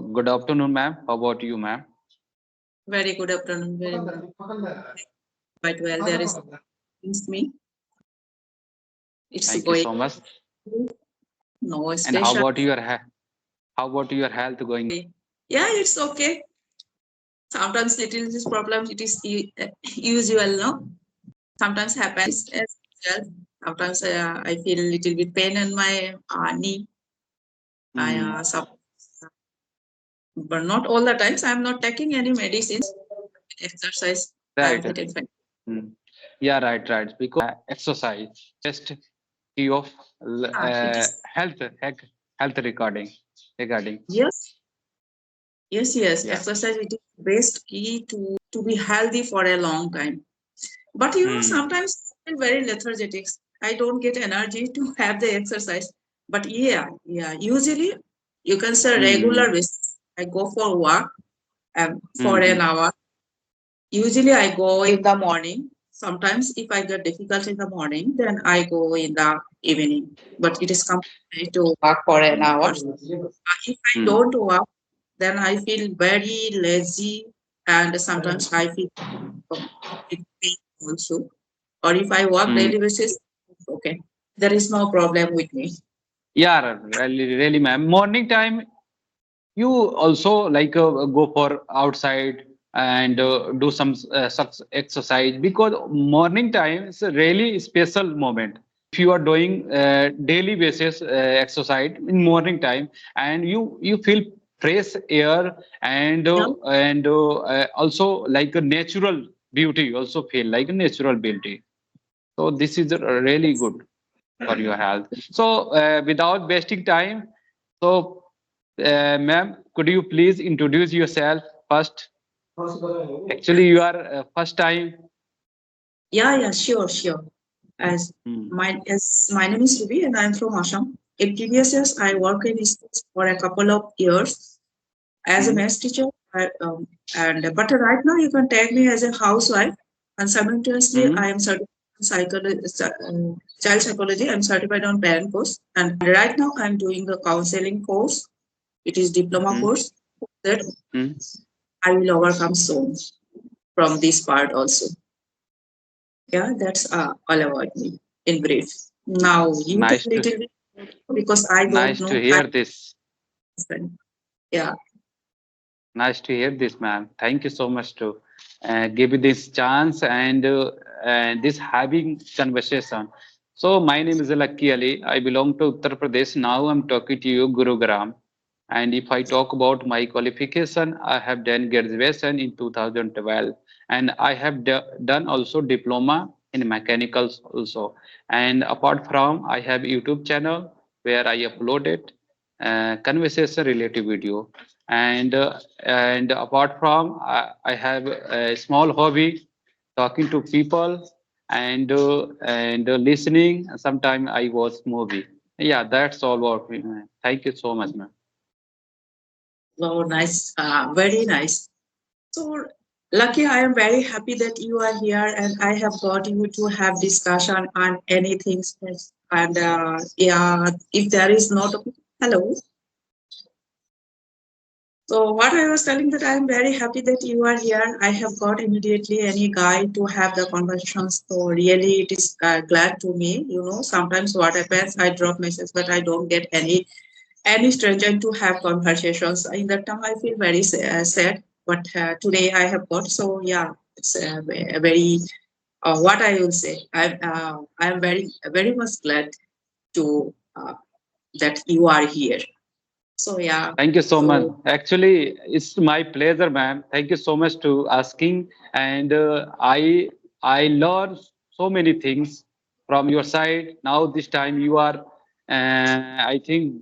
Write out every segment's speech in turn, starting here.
good afternoon, ma'am. How about you, ma'am? Very good afternoon. Very quite well. There is against me. It's Thank you going so much. no And how special. about how about your health going? Yeah, it's okay. Sometimes little this problem it is usual, no? Sometimes happens as well. Sometimes I feel a little bit pain in my knee. I Hmm. but not all the times. I'm not taking any medicines. Exercise. I'm Right. fit and fine. Hmm. Yeah, right. Because exercise, just key of It is health regarding. yes, yes. Yeah. Exercise it is best key to be healthy for a long time. But you know, Hmm. sometimes I feel very lethargic. I don't get energy to have the exercise. But yeah. Usually, you can say Hmm. regular basis. I go for walk for Hmm. an hour. Usually, I go in the morning. Sometimes, if I get difficult in the morning, then I go in the evening. But it is compulsory to walk for an hour. If I Hmm. don't walk, then I feel very lazy, and sometimes I feel with pain also. Or if I work Hmm. daily basis, okay, there is no problem with me. Yeah, really, ma'am. Morning time, you also like go for outside and do some exercise because morning time is a really special moment. If you are doing daily basis exercise in morning time and you feel fresh air Yeah, and also like a natural beauty, you also feel like a natural beauty. So this is really good for your health. So, without wasting time, so, ma'am, could you please introduce yourself first? Actually, you are first time. yeah, sure. As Hmm. my name is Ruby and I'm from Assam. In previous years, I worked in schools for a couple of years as a Hmm. math teacher. And but right now you can take me as a housewife, and simultaneously Hmm. I am certified in child psychology. I'm certified on parent course, and right now I'm doing a counseling course. It is diploma Hmm. course that Hmm. I will overcome soon from this part also. Yeah, that's all about me in brief. Now you tell Nice to little bit because I don't nice to know. hear this. Yeah, Nice to hear this, ma'am. Thank you so much to give me this chance and this having conversation. So my name is Lucky Ali. I belong to Uttar Pradesh. Now I'm talking to you, Gurugram. And if I talk about my qualification, I have done graduation in 2012, and I have done also diploma in mechanicals also. And apart from, I have YouTube channel where I uploaded conversation related video and apart from I have a small hobby talking to people and listening. Sometimes I watch movie. Yeah, that's all about me, man. Thank you so much, man. oh, nice, very nice. So, Lucky, I am very happy that you are here and I have got you to have discussion on anything. And yeah, if there is not, hello. So, what I was telling that I am very happy that you are here. I have got immediately any guy to have the conversations. So, really, it is glad to me. You know, sometimes what happens, I drop messages, but I don't get any stranger to have conversations. In that time, I feel very sad. But today I have got so yeah, it's a very what I will say. I'm very much glad to that you are here. So yeah, Thank you so much. so Actually, it's my pleasure, ma'am. Thank you so much to asking, and I learned so many things from your side. Now this time you are, I think,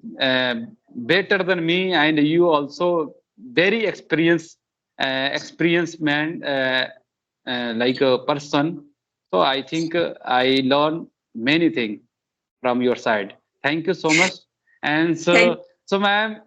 better than me, and you also very experienced man, like a person. So I think I learned many things from your side. Thank you so much. And thank so ma'am,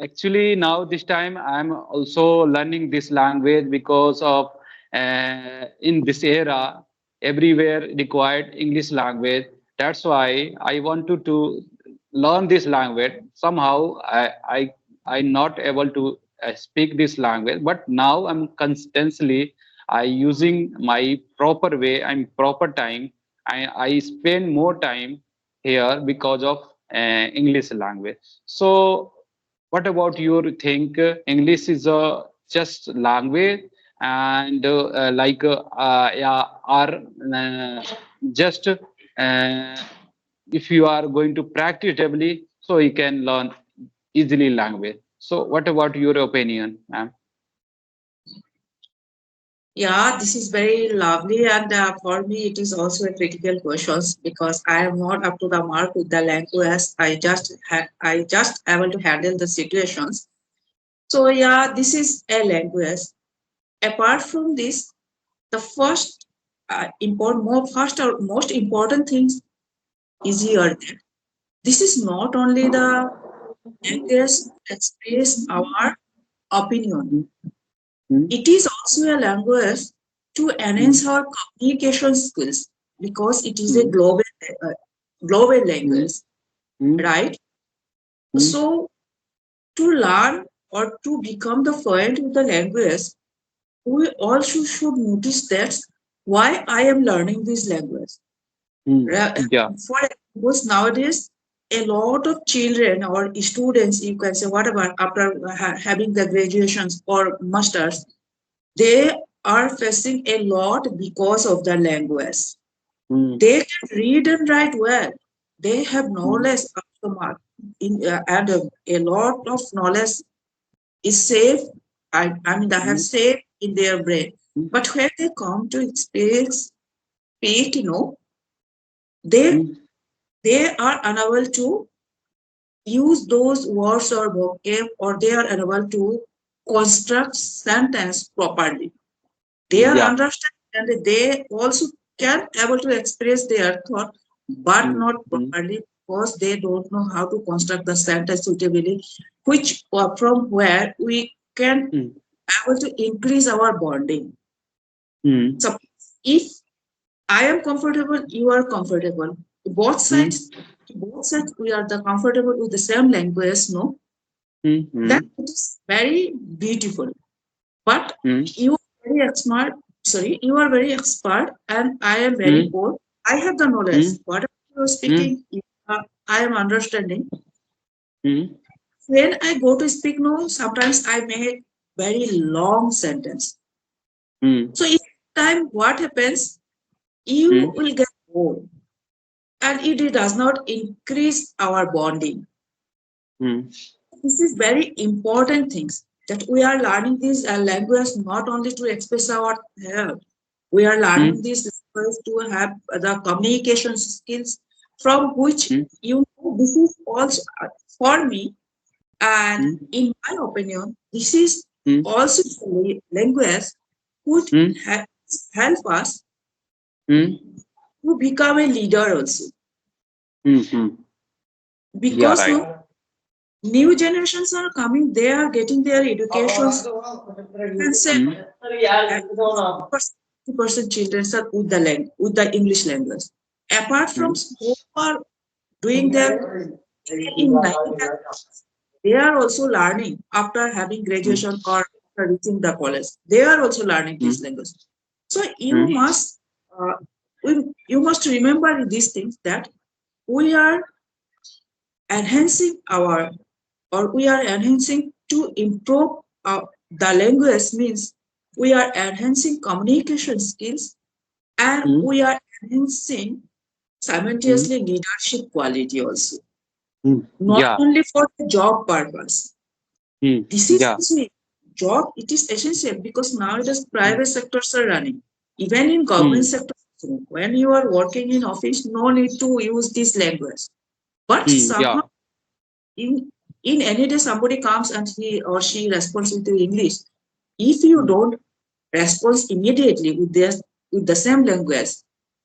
actually now this time I'm also learning this language because of in this era everywhere required English language. That's why I wanted to learn this language. Somehow I I not able to speak this language, but now I'm constantly I using my proper way and proper time. I spend more time here because of English language. So what about you think English is a just language and yeah, are just if you are going to practice heavily, so you can learn easily language. So what about your opinion, ma'am? Yeah, this is very lovely, and for me, it is also a critical question because I am not up to the mark with the language. I just able to handle the situations. So yeah, this is a language. Apart from this, the first or most important things is here. That this is not only the language to express our opinion. Mm, mm, It is also a language to enhance mm, our communication skills because it is a mm, global language, mm, mm, right? mm, So to learn or to become the fluent with the language, we also should notice that why I am learning this language. mm. Yeah. For example, nowadays, a lot of children or students, you can say whatever, after having the graduations or masters, they are facing a lot because of the language. Mm, They can read and write well. They have mm, knowledge up to mark, and a lot of knowledge is safe. I mean, they have mm, safe in their brain. mm, But when they come to speak, they mm. they are unable to use those words or vocab, or they are unable to construct sentence properly. They are Yeah. understanding and they also can able to express their thought, but Mm, not mm, properly because they don't know how to construct the sentence suitably, which from where we can mm, able to increase our bonding. mm, So if I am comfortable, you are comfortable. Both mm, sides, both sides, we are the comfortable with the same language, no? mm, That mm, is very beautiful. But mm, you are very smart, sorry, you are very expert, and I am very mm, poor. I have the knowledge. mm, Whatever you are mm, speaking, I am understanding. mm, When I go to speak now, sometimes I make very long sentence. mm, So, if time what happens, you mm, will get bored, and it does not increase our bonding. mm, This is very important things that we are learning this language not only to express our we are learning mm, this language to have the communication skills from which mm, this is also for me, and mm, in my opinion this is mm, also a language would mm, help us mm, to become a leader also mm, mm. Yeah, because right. no new generations are coming, they are getting their educations and say Mm, at 50% children are with the with the English language. Apart from mm, who are doing their in 90, they are also learning after having mm, graduation or after reaching the college. They are also learning this mm, language. So mm, uh, you must remember these things that we are enhancing our or we are enhancing to improve the language means we are enhancing communication skills and mm, we are enhancing mm, simultaneously leadership quality also, mm. not Yeah. only for the job purpose. Mm, This is yeah. also job, it is essential because nowadays Mm, private sectors are running. Even in government mm, sector, when you are working in office, no need to use this language. But somehow yeah. in in any day somebody comes and he or she responds with English. If you Mm, don't respond immediately with the same language,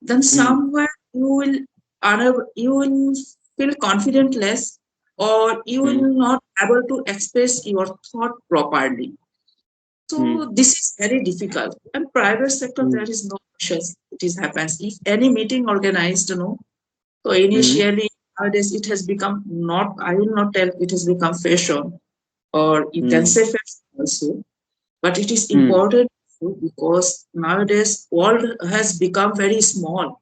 then mm, somewhere you will feel confident less, or you mm, will not able to express your thought properly. mm, So this is very difficult. And private sector, there mm, is no questions. It is happens. If any meeting organized, so mm, initially nowadays it has become not. I will not tell it has become fashion. or you can mm, say fashion also. But it is mm, important because nowadays world has become very small.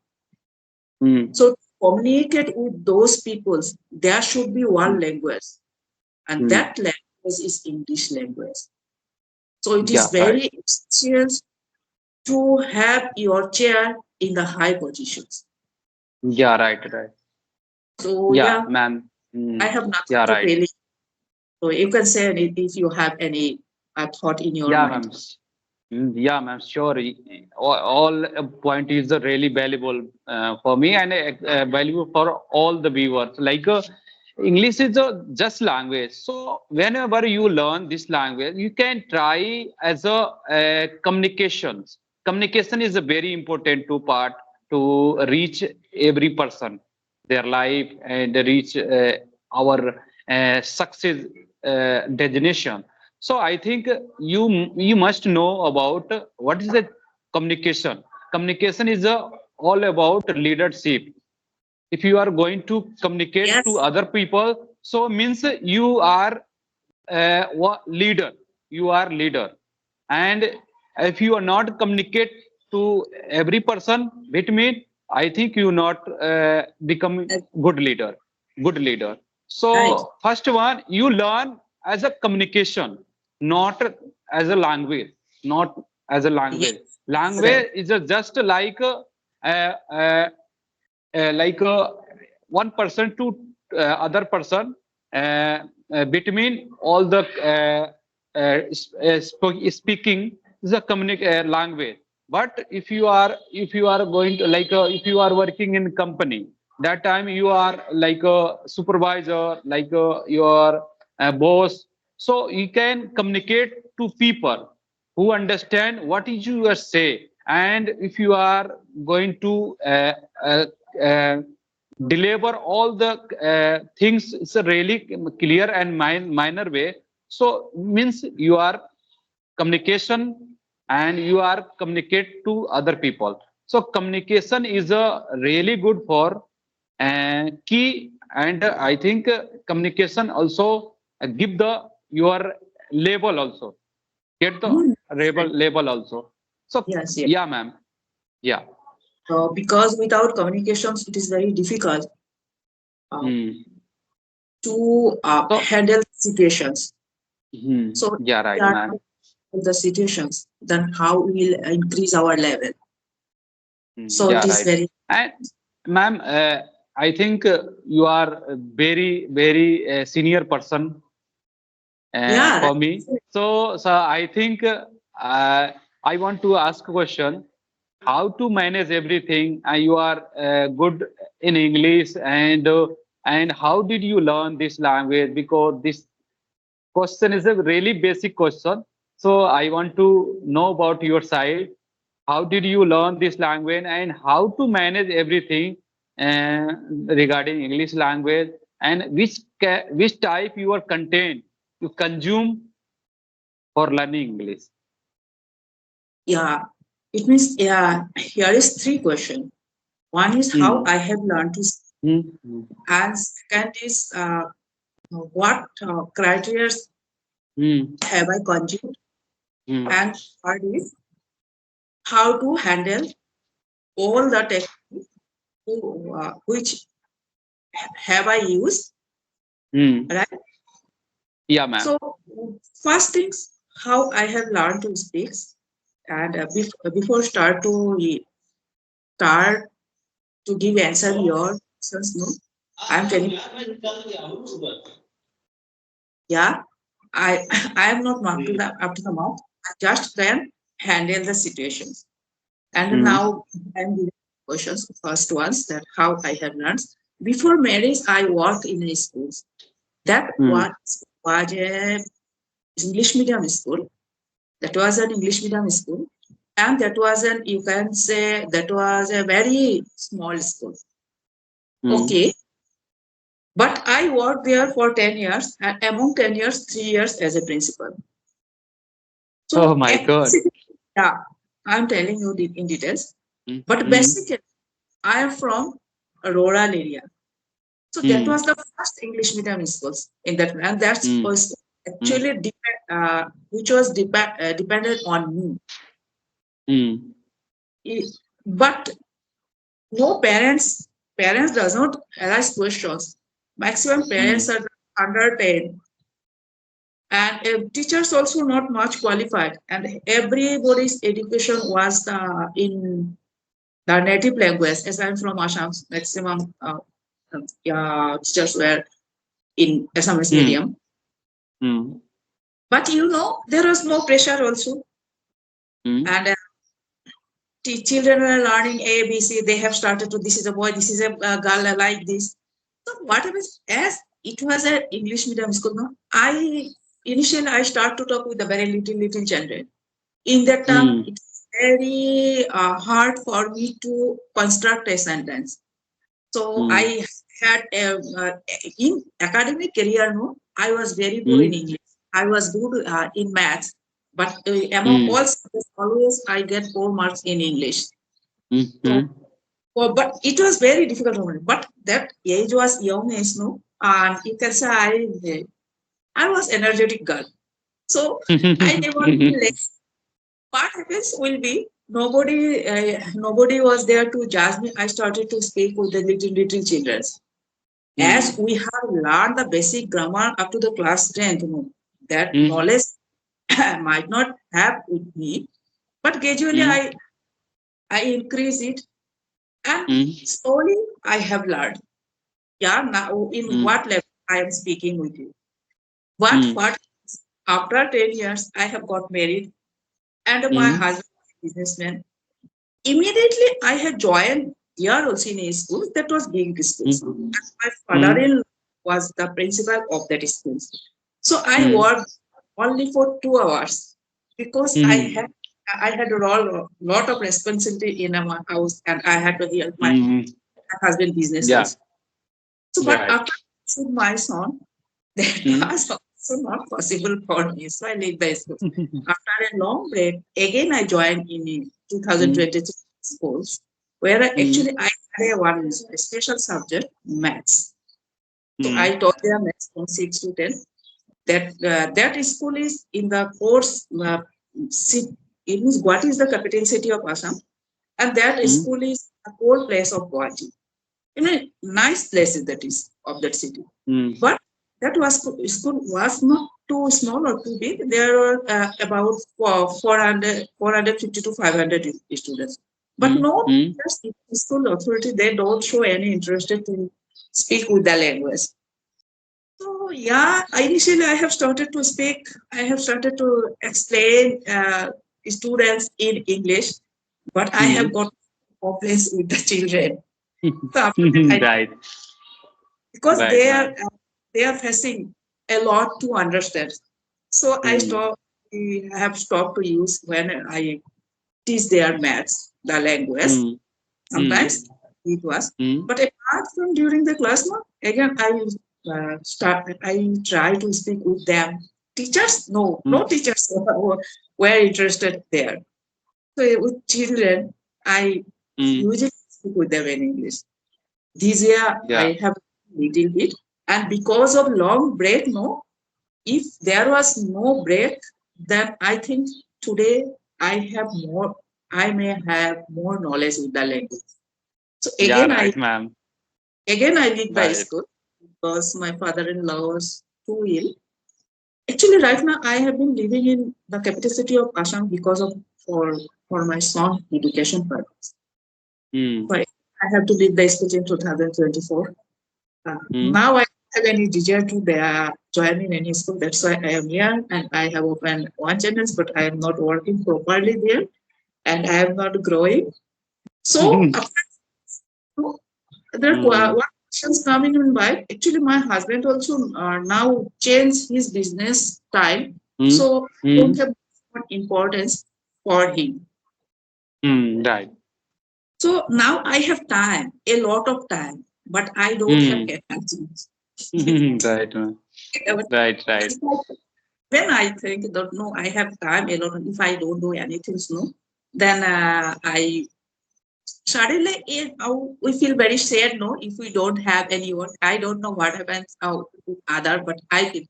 mm, So to communicate with those peoples, there should be one mm, language, and mm. that language is English language. So it is Yeah, right. very essential to have your chair in the high positions. Yeah, right, right. So Yeah, yeah, ma'am. I Mm, have nothing yeah, to right. tell you. So you can say if you have any thought in your Yeah, mind. ma'am. Yeah, ma'am. Sure. All point is really valuable for me and valuable for all the viewers. Like English is a just language. So whenever you learn this language, you can try as a communications. Communication is a very important two part to reach every person, their life and reach our success destination. So I think you must know about what is the communication. Communication is all about leadership. If you are going to communicate to Yes, other people, so means you are leader. You are leader, and if you are not communicate to every person, it means I think you not become good leader. Good leader. right. So first one, you learn as a communication, not as a language, not as a Yes, language. right. Language is just uh, uh, like one person to other person between all the speaking is a language. But if you are going to like if you are working in company, that time you are like a supervisor, like your boss, so you can communicate to people who understand what is you say. And if you are going to uh, uh, deliver all the things, it's a really clear and minor way. So means you are communication and you are communicate to other people. So communication is a really good for key. And I think communication also give the your label also, get the Mm, right. label also. So Yes, yes. yeah, ma'am. Yeah. Because without communications, it is very difficult uh, Hmm. to So handle situations. So if yeah, we right, are ma'am. not in the situations, then how we will increase our level? So Yeah, it is right. very And ma'am, I think you are a very, very senior person yeah, for me. So I think I want to ask a question. How to manage everything? You are good in English, and how did you learn this language? Because this question is a really basic question. So I want to know about your side. How did you learn this language and how to manage everything uh, regarding English language, and which type your content you consume for learning English? yeah. It means yeah. Here is three questions. One is how Hmm. I have learned to speak, Hmm. Hmm. and second is what criteria Hmm. have I consumed, Hmm. and third is how to handle all the techniques which have I used, Hmm. right? Yeah, ma'am. So first things, how I have learned to speak, and before start to give answer your questions, no, I'm telling yeah, I I am not up to the mouth. I just can handle the situations. And Hmm. now I'm giving questions. First ones that how I have learned. Before marriage, I worked in a school. That Hmm. was a English medium school. That was an English medium school, and that was an you can say that was a very small school. Hmm. Okay, but I worked there for 10 years, and among 10 years, 3 years as a principal. Oh So, my God. yeah, I'm telling you in details. Hmm. But Hmm. basically, I am from a rural area. So that Hmm. was the first English medium schools in that, and that's Hmm. was mm, actually which was dependent on me. mm, I- But no parents does not ask questions. Maximum parents mm, are under 10, and teachers also not much qualified, and everybody's education was in the native language. As I'm from Assam, maximum teachers were in Assamese mm, medium. mm, But there was no pressure also, mm, and children were learning A, B, C. They have started to, this is a boy, this is a girl, like this. So what happens, as it was an English medium school, no, I start to talk with the very little children. In that time, mm, it's very hard for me to construct a sentence. So mm, I had in academic career, no, I was very good in mm, English. I was good in maths, but among mm, all subjects, always I get 4 marks in English. mm, So, mm, but it was very difficult for me. But that age was young age, no, and you can say I was energetic girl. So I never feel like what happens will be nobody was there to judge me. I started to speak with the little children. As mm, we have learned the basic grammar up to the class 10th, that mm, knowledge might not have with me, but gradually mm, I increase it, and mm, slowly I have learned. Yeah, now in mm, what level I am speaking with you. What after 10 years I have got married, and my mm, husband is a businessman. Immediately I had joined here also in a school that was big schools. mm, And my mm, father-in-law was the principal of that school. So I mm, worked only for 2 hours because mm, I had a lot of responsibility in my house, and I had to help my mm. husband business Yeah, also. So but right. after I took my son, that Mm, was also not possible for me. So I left the school. After a long break, again I joined in mm, 2022 schools, where mm, actually I had a special subject, maths. So I mm, taught them maths from 6 to 10. That school is in the course, it means what is the capital city of Assam, and that mm, school is a whole place of Guwahati. Nice places that is of that city. mm, But that was school was not too small or too big. There were about 450 to 500 students. But mm, no, mm, just school authority, they don't show any interest to speak with the language. So yeah, initially I have started to speak. I have started to explain students in English, but I have mm. got problems with the children. So after that, Right, because right, right. they are facing a lot to understand. So Mm, I have stopped to use when I teach their maths, the language. mm, mm, Sometimes it was, mm, but apart from during the class, no, again I will I try to speak with them. Teachers, no mm, teachers were interested there. So with children, I mm. usually speak with them in English. This year Yeah. I have little bit, and because of long break, no, if there was no break, then I think today I may have more knowledge with the language. So Yeah, right, ma'am. again I leave the Right. school because my father-in-law was too ill. Actually, right now I have been living in the capital city of Assam because of for my son education purpose. Mm, But I have to leave the school in 2024. mm, Now I don't have any desire to join in any school. That's why I am here, and I have opened one channel, but I am not working properly there, and I am not growing. So after there are mm, one questions coming in mind. Actually, my husband also now changed his business style, mm, so I don't mm, have much importance for him. right. So now I have time, a lot of time, but I don't have Mm, energy. right, ma'am. Right, right. When I think that no, I have time alone. If I don't do anything, no, then I suddenly we feel very sad. No, if we don't have anyone, I don't know what happens with other, but I feel.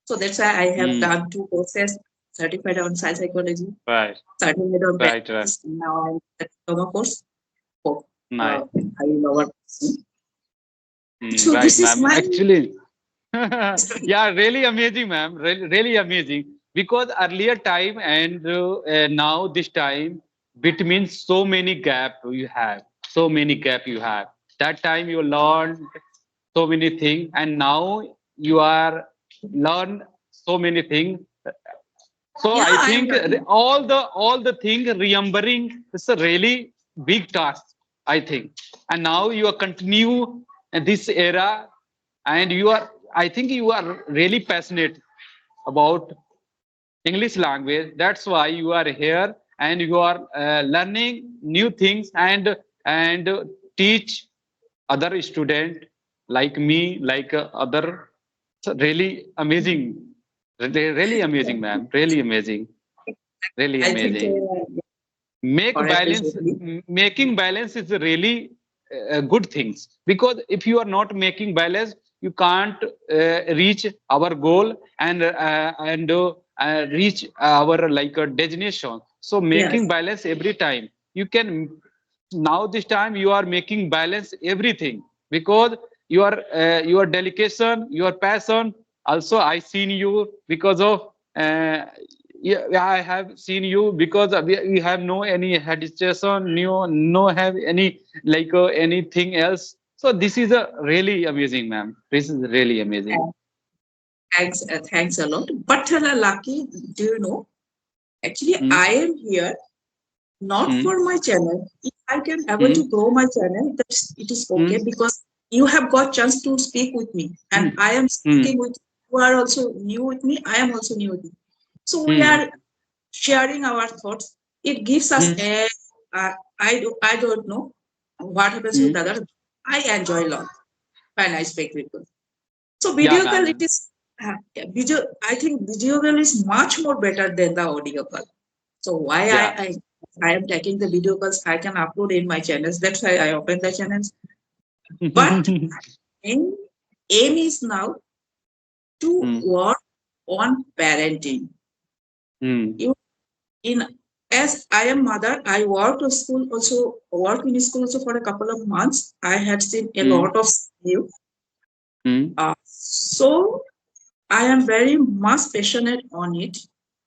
So that's why I have Mm. done 2 courses, certified on science psychology, Right. certified on Right. Right. practice. Now I'm at diploma course. For, Nice. I will our. So Right, this is ma'am. my Actually, yeah, really amazing, ma'am. Really, really amazing. Because earlier time and now this time, between so many gap you have, so many gap you have. That time you learned so many things, and now you are learn so many things. So yeah, I I am think learning. all the thing remembering is a really big task. I think, and now you are continue in this era, and you are. I think you are really passionate about English language. That's why you are here, and you are learning new things and teach other student like me, like other. So really amazing, really amazing, ma'am. Really amazing, really I think amazing. Make for balance, appreciating. making balance is really good things, because if you are not making balance, you can't reach our goal and reach our like a destination. So making Yes. balance every time you can. Now this time you are making balance everything, because your dedication, your passion. Also I seen you because of yeah, I have seen you because we have no any hesitation, no have any like anything else. So this is a really amazing, ma'am. This is really amazing. Thanks a lot. But Lucky, do you know? Actually, Mm, I am here not mm, for my channel. If I can able to mm, grow my channel, that it is okay mm, because you have got chance to speak with me, and mm, I am mm, speaking with you. Are also new with me. I am also new with you. So we mm, are sharing our thoughts. It gives us mm, a. I don't know what happens with mm. others. I enjoy a lot when I speak with you. So Yeah, video call it ma'am. is yeah, video. I think video call is much more better than the audio call. So why Yeah. I am taking the video calls, I can upload in my channels. That's why I open the channels. But aim, aim is now to Mm, work on parenting. mm, You in as I am mother, I work in school also for a couple of months. I had seen a mm, lot of you. mm, So I am very much passionate on it.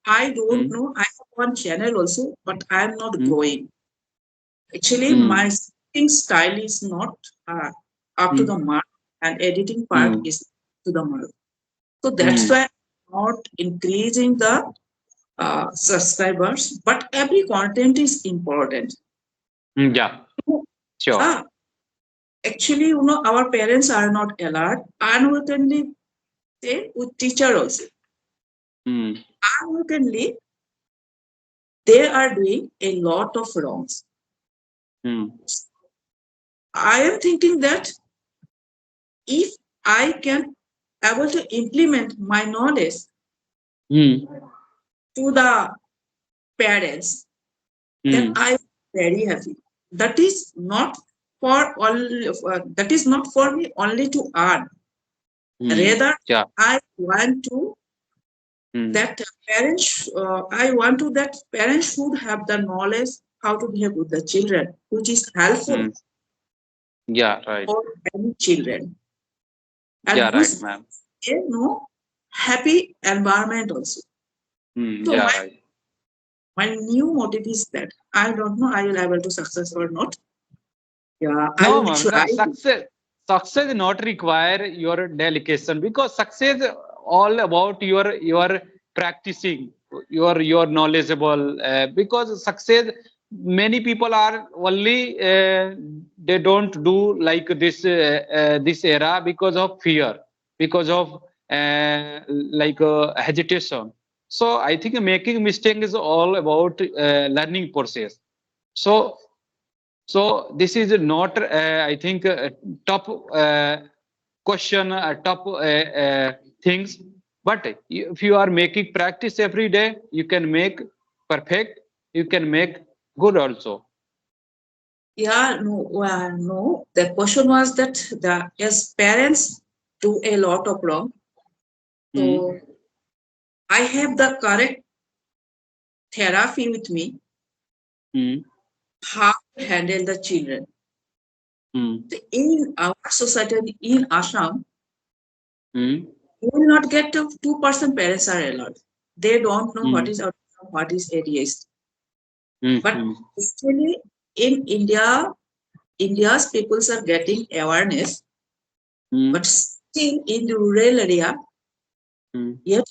I don't mm, know. I have one channel also, but I am not mm, growing. Actually, my mm, speaking style is not uh, up to mm, the mark, and editing part mm, is to the mark. So that's mm. why I'm not increasing the subscribers, but every content is important. Yeah, sure. Ah, actually, our parents are not allowed. Unwittingly, they with teacher also. Mm, Unwittingly, they are doing a lot of wrongs. mm, I am thinking that if I can able to implement my knowledge mm, to the parents, then mm, I'm very happy. That is not for all. That is not for me only to earn. mm. Rather, Yeah. I want to Mm, that parents. I want to that parents should have the knowledge how to behave with the children, which is helpful mm. Yeah, right. for any children, and Yeah, which right, ma'am. happy environment also. So Yeah, right. my new motive is that I don't know I will able to success or not. Yeah, I No, will ma'am. try. No, success not require your dedication, because success all about your practicing, your knowledgeable. Because success, many people are only they don't do like this era because of fear, because of like hesitation. So I think making mistake is all about learning process. So so this is not, I think, top question, top things. But if you are making practice every day, you can make perfect. You can make good also. Yeah, no, no. The question was that the yes, parents do a lot of wrong. So Mm, I have the correct therapy with me, Hmm. how to handle the children. Hmm. In our society, in Assam, Hmm. you will not get to 2% parents are allowed. They don't know what Hmm. is autism, what is ADHD. Hmm. But Hmm. actually, in India, India's peoples are getting awareness, Hmm. but still in the rural area, Hmm. yet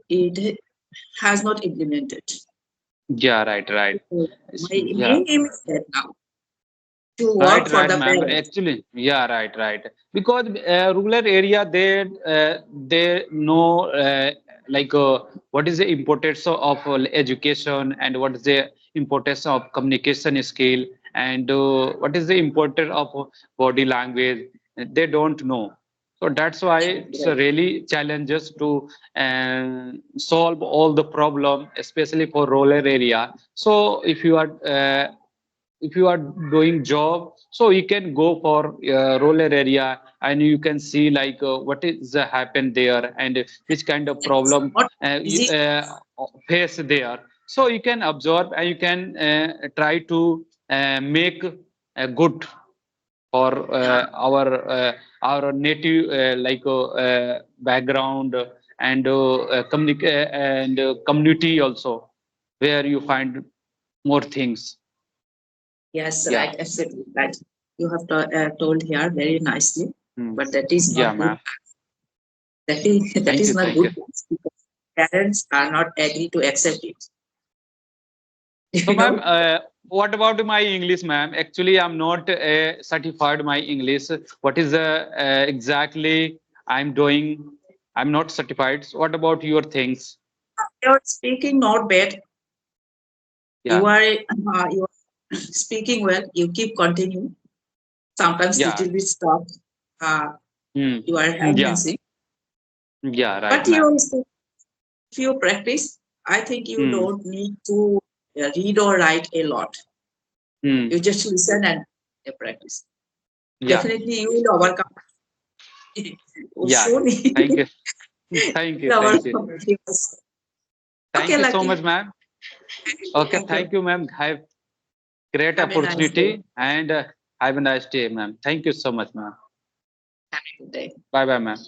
it has not implemented. Yeah, right, right. So my Yeah. main aim is that now to Right, work for right, the ma'am. parents. Actually, yeah, right, right. Because rural area, they know like what is the importance of education and what is the importance of communication skill and what is the importance of body language. They don't know. So that's why it's a Right. really challenges to solve all the problem, especially for rural area. So if you are doing job, so you can go for rural area and you can see like what is happen there and which kind of It's problem not you easy. face there, so you can absorb and you can try to make good for our native background and community also where you find more things. Yes, Yeah. right, absolutely right. You have told here very nicely, Hmm. but that is Yeah, not good. ma'am. That Thank is you. not Thank good you. because parents are not agree to accept it. So, You ma'am, know, what about my English, ma'am? Actually, I'm not certified my English. What is exactly I'm doing? I'm not certified. So what about your things? you're speaking not bad. Yeah. You are speaking well. You keep continue. Sometimes Yeah. little bit stop. Uh, Hmm. you are Yeah. enhancing, Yeah. Right, but you ma'am. also, if you practice, I think you Hmm. don't need to read or write a lot. Hmm. You just listen and practice. Yeah. Definitely, you will overcome. Yeah. Surely, Thank you. Thank you. you will Thank you. overcome. Yes. Okay, Thank you so Lucky. much, ma'am. Okay. Thank you. Thank you, ma'am. Have great Have a nice day. opportunity and have a nice day, ma'am. Thank you so much, ma'am. Have a good day. Bye, bye, ma'am.